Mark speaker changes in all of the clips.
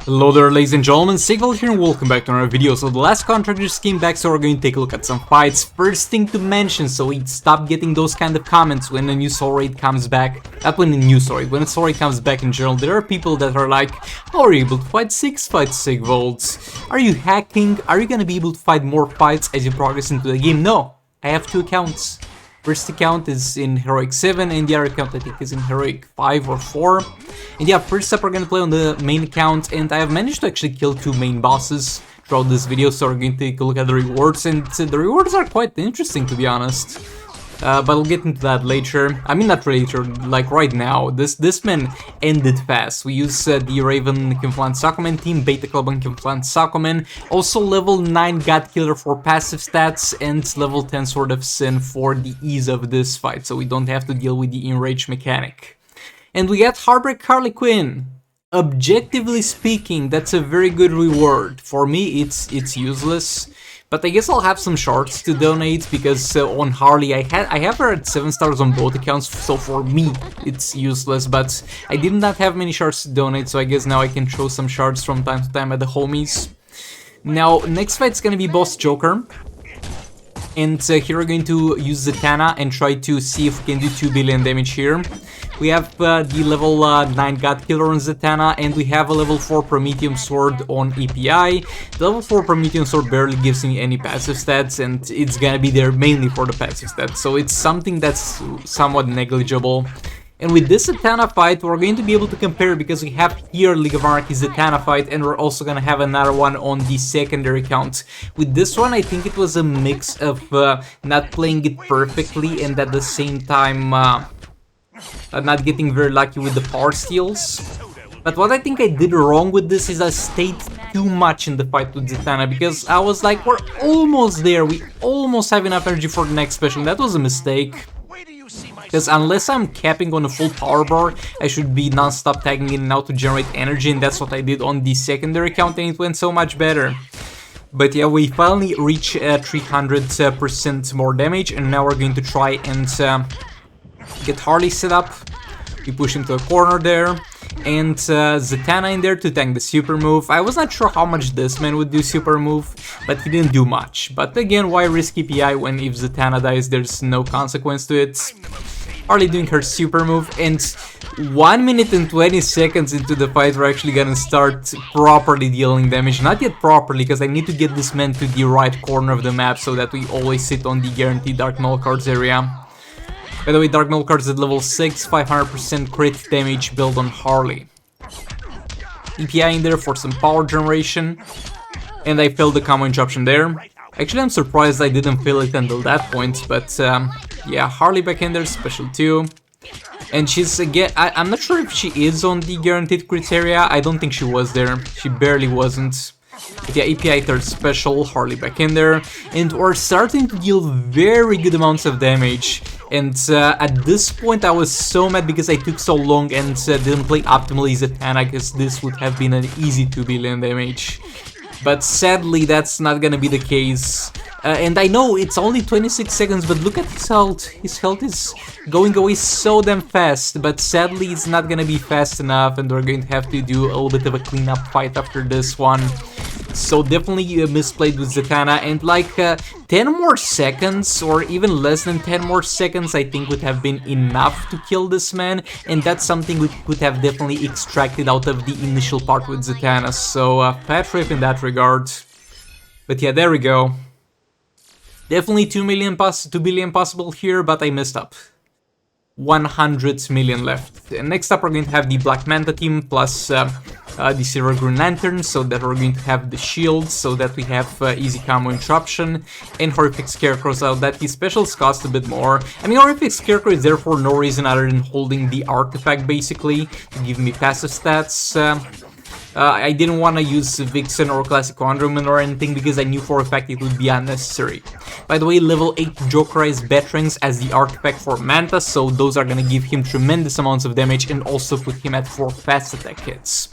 Speaker 1: Hello there, ladies and gentlemen, Sigval here and welcome back to another video. So the last contract just came back, so we're going to take a look at some fights. First thing to mention, so we stop getting those kind of comments when a new soul raid comes back. Not when a new soul raid, when a soul raid comes back in general. There are people that are like, how are you able to fight 6 fights, Sigvalds? Are you hacking? Are you gonna be able to fight more fights as you progress into the game? No, I have 2 accounts. First account is in Heroic 7 and the other account I think is in Heroic 5 or 4. And yeah, first up we're gonna play on the main account, and I have managed to actually kill 2 main bosses throughout this video, so we're going to take a look at the rewards, and the rewards are quite interesting to be honest. But I'll get into that later. I mean, not later, like right now. This man ended fast. We use the Raven Kimflan Sakumen team, Beta Club and Kimflan Sakumen. Also level 9 God Killer for passive stats, and level 10 Sword of Sin for the ease of this fight, so we don't have to deal with the enrage mechanic. And we got Heartbreak Harley Quinn. Objectively speaking, that's a very good reward. For me, it's useless. But I guess I'll have some shards to donate, because on Harley I have her at 7 stars on both accounts, so for me it's useless, but I did not have many shards to donate, so I guess now I can throw some shards from time to time at the homies. Now, next fight's gonna be Boss Joker, and here we're going to use Zatanna and try to see if we can do 2 billion damage here. We have the level 9 God Killer on Zatanna, and we have a level 4 Prometheum Sword on API. The level 4 Prometheum Sword barely gives me any passive stats, and it's gonna be there mainly for the passive stats, so it's something that's somewhat negligible. And with this Zatanna fight, we're going to be able to compare, because we have here League of Anarchy Zatanna fight, and we're also gonna have another one on the secondary account. With this one, I think it was a mix of not playing it perfectly and at the same time not getting very lucky with the power steals. But what I think I did wrong with this is I stayed too much in the fight with Zatanna, because I was like, we're almost there, we almost have enough energy for the next special. That was a mistake, because unless I'm capping on a full power bar, I should be non-stop tagging in and out to generate energy, and that's what I did on the secondary account, and it went so much better. But yeah, we finally reached 300% more damage, and now we're going to try and get Harley set up. We push him to a corner there, and Zatanna in there to tank the super move. I was not sure how much this man would do super move, but he didn't do much. But again, why risk API when if Zatanna dies there's no consequence to it? Harley doing her super move, and 1 minute and 20 seconds into the fight we're actually gonna start properly dealing damage. Not yet properly, because I need to get this man to the right corner of the map so that we always sit on the guaranteed Dark Null cards area. By the way, Dark Null cards at level 6, 500% crit damage build on Harley. EPI in there for some power generation, and I failed the combo interruption there. Actually, I'm surprised I didn't fail it until that point, but yeah, Harley back in there, special 2. And she's again, I'm not sure if she is on the guaranteed crit area. I don't think she was there, she barely wasn't. But yeah, API third special, Harley back in there, and we're starting to deal very good amounts of damage. And at this point I was so mad because I took so long and didn't play optimally Zatanna, because this would have been an easy 2 billion damage. But sadly that's not gonna be the case. And I know it's only 26 seconds, but look at his health. His health is going away so damn fast, but sadly it's not gonna be fast enough, and we're going to have to do a little bit of a cleanup fight after this one. So definitely misplayed with Zatanna, and like 10 more seconds, or even less than 10 more seconds, I think would have been enough to kill this man, and that's something we could have definitely extracted out of the initial part with Zatanna, so fat rip in that regard. But yeah, there we go. Definitely 2 billion possible here, but I messed up. 100 million left. And next up we're going to have the Black Manta team plus the Silver Green Lantern, so that we're going to have the shield, so that we have easy combo interruption, and Horrific Scarecrow, so that his specials cost a bit more. I mean, Horrific Scarecrow is there for no reason other than holding the artifact basically, to give me passive stats. I didn't want to use Vixen or Classic Wonderman or anything, because I knew for a fact it would be unnecessary. By the way, level 8 Jokerized Batarings as the artifact for Manta, so those are gonna give him tremendous amounts of damage and also put him at 4 fast attack hits.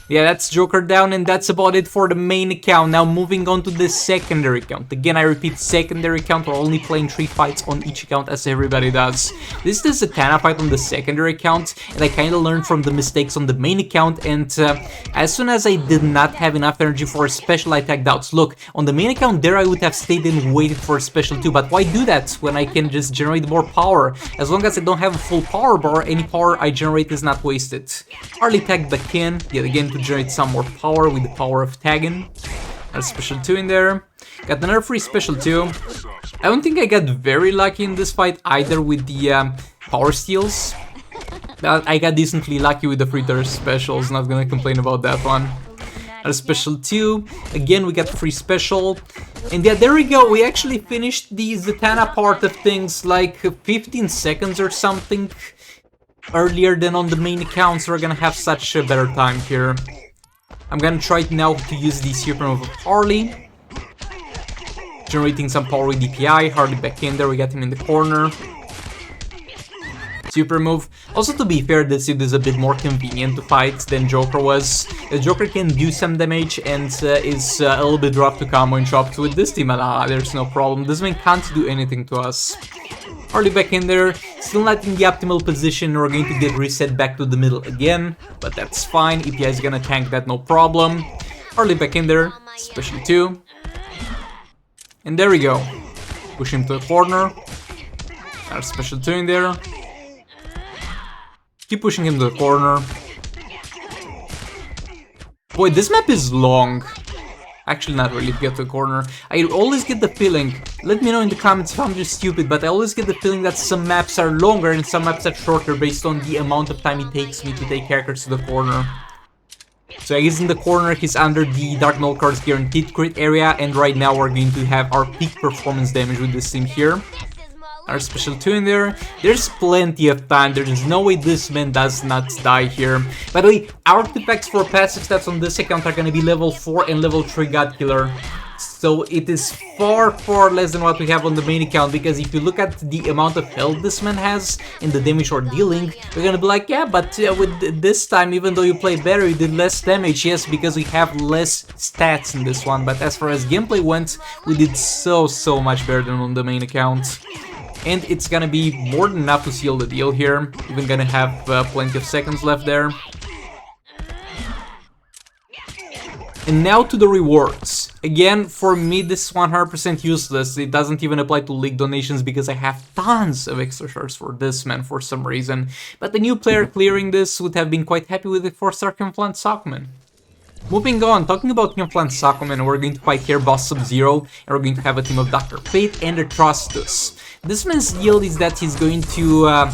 Speaker 1: Yeah, that's Joker down, and that's about it for the main account. Now moving on to the secondary account. Again, I repeat, secondary account, we're only playing 3 fights on each account as everybody does. This is the Zatanna fight on the secondary account, and I kinda learned from the mistakes on the main account, and as soon as I did not have enough energy for a special, I tagged out. Look, on the main account there I would have stayed and waited for a special too, but why do that when I can just generate more power? As long as I don't have a full power bar, any power I generate is not wasted. Harley tagged back in, yet again to generate some more power with the power of tagging. A special 2 in there. Got another free special 2. I don't think I got very lucky in this fight either with the power steals. I got decently lucky with the free third specials, not gonna complain about that one. A special 2. Again, we got free special. And yeah, there we go. We actually finished the Zatanna part of things like 15 seconds or something earlier than on the main account, so we're gonna have such a better time here. I'm gonna try now to use the super move of Harley. Generating some power with DPI, Harley back in there, we got him in the corner. Super move. Also, to be fair, this suit is a bit more convenient to fight than Joker was. The Joker can do some damage and is a little bit rough to combo and chop. With this team, there's no problem. This man can't do anything to us. Harley back in there, still not in the optimal position, we're going to get reset back to the middle again, but that's fine, EPI is gonna tank that, no problem. Harley back in there, special 2. And there we go. Push him to the corner. Our special 2 in there. Keep pushing him to the corner. Boy, this map is long. Actually, not really, get to the corner. I always get the feeling, let me know in the comments if I'm just stupid, but I always get the feeling that some maps are longer and some maps are shorter based on the amount of time it takes me to take characters to the corner. So he's in the corner, he's under the Dark Null Card's guaranteed crit area, and right now we're going to have our peak performance damage with this team here. Our special 2 in there. There's plenty of time. There's no way this man does not die here. By the way, our artifacts for passive stats on this account are going to be level 4 and level 3 God Killer. So it is far less than what we have on the main account, because if you look at the amount of health this man has and the damage we're dealing, you're gonna be like, yeah, but with this time, even though you play better, you did less damage. Yes, because we have less stats in this one, but as far as gameplay went, we did so much better than on the main account. And it's gonna be more than enough to seal the deal here. Even gonna have plenty of seconds left there. And now to the rewards. Again, for me this is 100% useless. It doesn't even apply to league donations because I have tons of extra shards for this man for some reason. But the new player clearing this would have been quite happy with it for Star Camouflage Sockman. Moving on, talking about Camouflage Sockman, we're going to fight here boss SubZero, and we're going to have a team of Dr. Fate and Atrocitus. This man's deal is that he's going to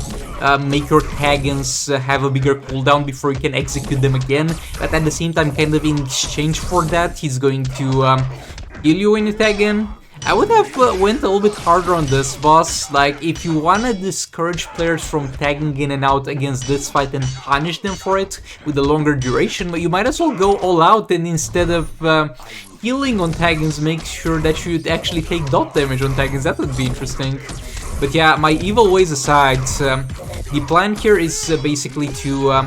Speaker 1: make your tag-ins have a bigger cooldown before you can execute them again, but at the same time, kind of in exchange for that, he's going to heal you when you tag in. I would have went a little bit harder on this boss. Like, if you want to discourage players from tagging in and out against this fight and punish them for it with a longer duration, you might as well go all out, and instead of healing on tag-ins, make sure that you actually take dot damage on tag-ins. That would be interesting. But yeah, my evil ways aside, the plan here is basically to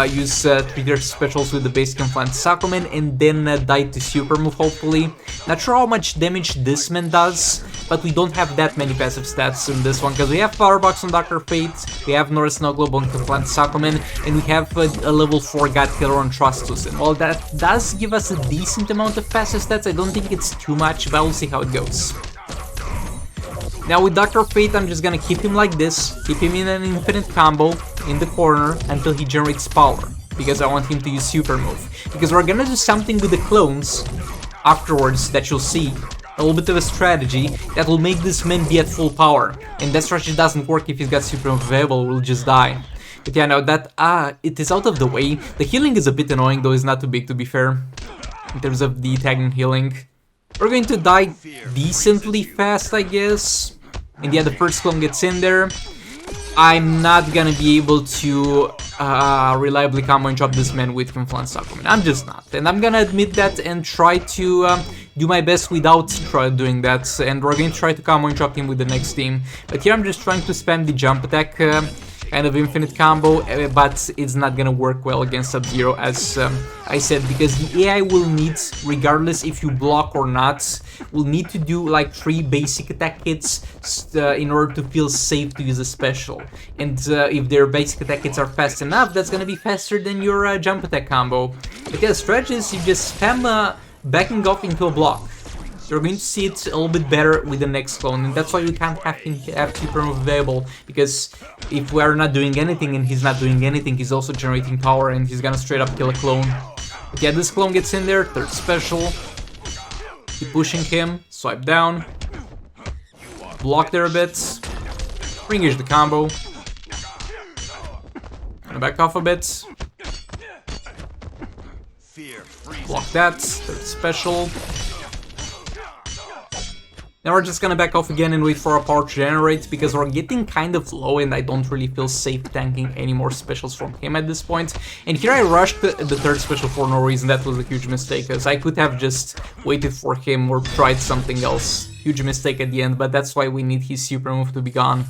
Speaker 1: use trigger specials with the base Camouflage Sockman and then die to super move, hopefully. Not sure how much damage this man does, but we don't have that many passive stats in this one, because we have Power Box on Dr. Fate, we have North Snow Globe on Camouflage Sockman, and we have a level 4 God Killer on Atrocitus. And while that does give us a decent amount of passive stats, I don't think it's too much, but we'll see how it goes. Now with Dr. Fate, I'm just gonna keep him like this, keep him in an infinite combo in the corner until he generates power, because I want him to use super move. Because we're gonna do something with the clones afterwards that you'll see, a little bit of a strategy that will make this man be at full power. And that strategy doesn't work if he's got super move available, we'll just die. But yeah, now that it is out of the way, the healing is a bit annoying, though it's not too big to be fair, in terms of the tagging healing. We're going to die decently fast, I guess. And yeah, the first clone gets in there. I'm not gonna be able to reliably combo and chop this man with Camouflage Sockman. I'm just not. And I'm gonna admit that and try to do my best without doing that. And we're going to try to combo and chop him with the next team. But here I'm just trying to spam the jump attack kind of infinite combo, but it's not gonna work well against SubZero, as I said, because the AI will need, regardless if you block or not, will need to do like 3 basic attack hits in order to feel safe to use a special. And if their basic attack hits are fast enough, that's gonna be faster than your jump attack combo. But yeah, the strategy is you just spam backing off into a block. You're going to see it a little bit better with the next clone, and that's why we can't have super move available, because if we're not doing anything and he's not doing anything, he's also generating power and he's gonna straight up kill a clone. But yeah, this clone gets in there, third special. Keep pushing him, swipe down. Block there a bit. Re-engage the combo. Gonna back off a bit. Block that, third special. Now we're just gonna back off again and wait for our power to generate, because we're getting kind of low and I don't really feel safe tanking any more specials from him at this point. And here I rushed the third special for no reason. That was a huge mistake, because I could have just waited for him or tried something else. Huge mistake at the end, but that's why we need his super move to be gone.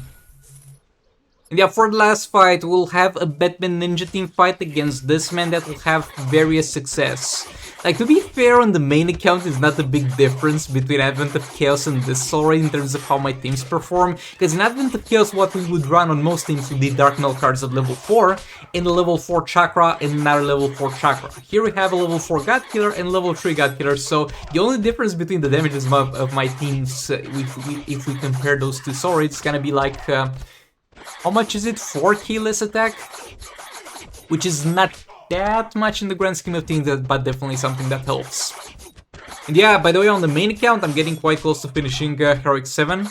Speaker 1: And yeah, for the last fight, we'll have a Batman Ninja team fight against this man that will have various success. Like, to be fair, on the main account, it's not a big difference between Advent of Chaos and this already in terms of how my teams perform, because in Advent of Chaos, what we would run on most teams would be Dark Metal cards at level 4, and a level 4 Chakra, and another level 4 Chakra. Here we have a level 4 God Killer and level 3 God Killer, so the only difference between the damages of my teams, if we compare those two, sorry, it's gonna be like, how much is it? 4k less attack? Which is not that much in the grand scheme of things, but definitely something that helps. And yeah, by the way, on the main account, I'm getting quite close to finishing Heroic 7,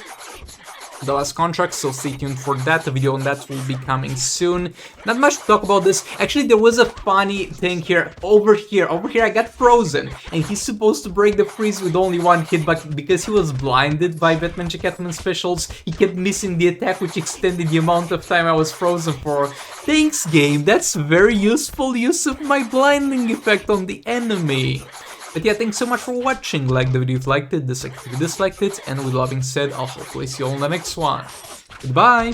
Speaker 1: the last contract, so stay tuned for that. The video on that will be coming soon. Not much to talk about this. Actually, there was a funny thing here. Over here, I got frozen, and he's supposed to break the freeze with only 1 hit, but because he was blinded by Batman Catman specials, he kept missing the attack, which extended the amount of time I was frozen for. Thanks, game. That's very useful use of my blinding effect on the enemy. But yeah, thanks so much for watching. Like the video if you liked it, dislike if you disliked it, and with that being said, I'll hopefully see you all in the next one. Goodbye!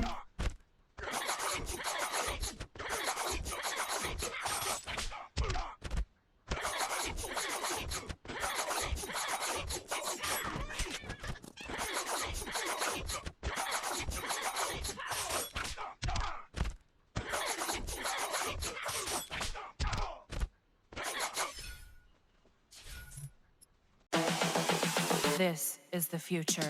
Speaker 2: This is the future.